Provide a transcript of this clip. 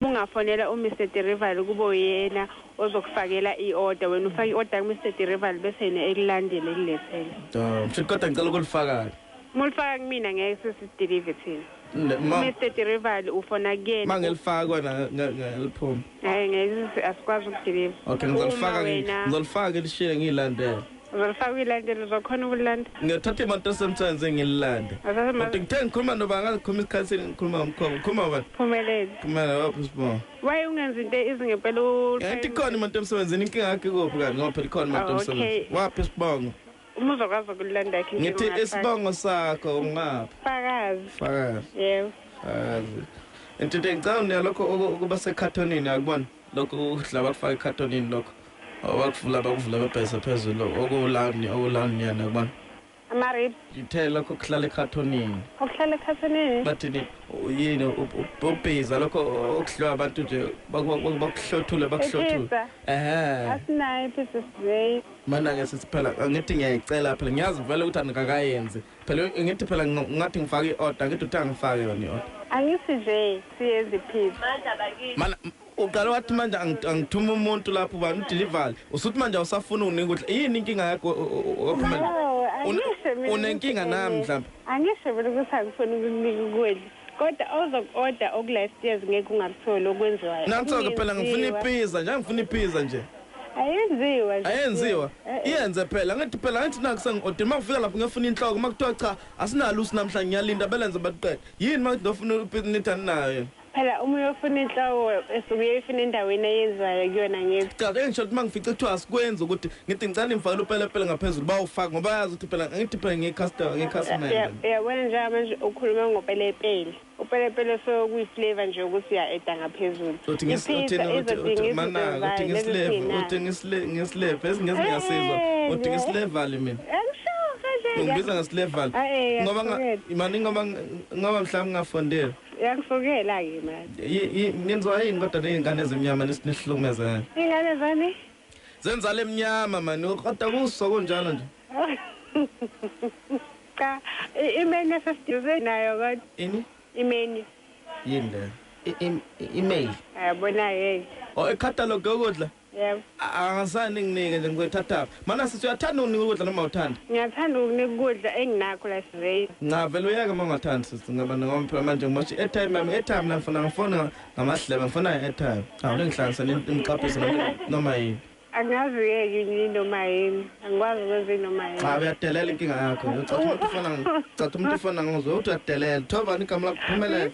Ungafonela uMr Derival kube uyena ozokufakela iorder wena ufaka iorder kuMr Derival bese yena ekulandele kulethele. Mfethu kodwa ngicela ukulifaka. Mulifaka kumina ngeke sisi-deliver thina. Mr Derival ufona kuyena. Mangilifaka kona ngeliphuma. Hayi ngeke asikwazi ukudeliver. Okay ngizolifaka elishiye ngilandela. Uzolifaka uyilandela uzokhona ukulanda. Ngiyathatha imoto esemthwenze ngililande. Kodwa ngithe ngikhuluma noba ngazikhuluma isikhathi ngikhuluma ngomkhomba. Khuluma bani? Phumelele. Kumele waphi sibonga. Why ungenza into izingempela Yathi ikhona imoto emsebenzini inkinga yakhe kuphi kanti ngoba phela ikhona imoto emsebenzini. Waphi sibonga? Uma uzokwazi ukulanda yakhe ngithi isibongo sakho ungaphi? Fakazi. Yebo. Fakazi. Into engicela lokho ukuba sekhathonini akubona lokho udlaba kufaka ekhathonini lokho. Awakuvula bebhesa phezulu okulani yana kubona. Amarib. Ngithe lokho kuhlala ekhathonini. Okuhlala ekhathonini? Bathi yini ubheza lokho okudliwa abantu nje bakuhlothule bakuhlothule. Asinayo iphisa size. Mana ke sisiphela ngithi ngiyayicela phela ngiyazi vele ukuthi anikakayenzi. Phela ngithi phela ngathi ngifaka iorder ngithi uthi angifake yona iorder. Angithi nje siyenze iphisa. Mana uqala wathi manje angithuma umuntu lapho bani udeliver usuthi manje awusafuna unika ukuthi yini inkinga yakho ophumela unenkinga nami mhlawumbe angisho vele ukuthi angifuni ukunika ukudla kodwa ozokorder okulast years ngeke ungakutholi okwenziwayo nantsoko phela ngifuna ipizza nje ngifuna ipizza nje ayenziwa iyenze phela ngithi phela ngithi nakusengi-order makufika lapho ngiyofuna inhloko makuthiwa cha asinalo usinamhlanje ngiyalinda belenze baqede yini makudofuna ipizza nithani nayo phela uma uyofuna inhloko esuke uyifuna endaweni eyenziwayo kuyona ngithi cha ngisho ukuthi mangifice kuthiwa asikwenzi ukuthi ngithi ngicela imfakele upelepele ngaphezulu bawufaka ngoba yazi ukuthi phela ngithi phela ngicustomer yabona nje manje ukhuluma ngopelepele upelepele so kuyiflavor nje ukuthi uya-eda ngaphezulu uthi ngisleve esingiyasizwa uthi ngislevali mina ngibiza ngeslevali ngoba mhlawumbe ngingafondela yakufokela ke manje nenziwa yini kodwa nezingane ezimnyama nesihlukumezana ingane zani zenza lemnyama mani kodwa kuso kunjalo nje cha imeni esesiduze nayo kodwa ini imeni yini le email yabona yeke ecatalog yokudla yebo angasani nginike nje ngikuthatha mana sithi uyathanda ukunika ukudla noma uthanda ngiyathanda ukunika ukudla enginakho la size cha vele uyeke mangathanda sithi ngaba ngoba phela manje ngimoshi airtime ngifona ngamahlebe ngifona airtime ngihlanganisa imqaphisa noma yini angazi yini noma yini angikwazi ukwenza noma yini cha uyadelela inkinga yakho ucathi umuntu ufona ngizwe uthi uyadelela thoba igama lakho Phumelele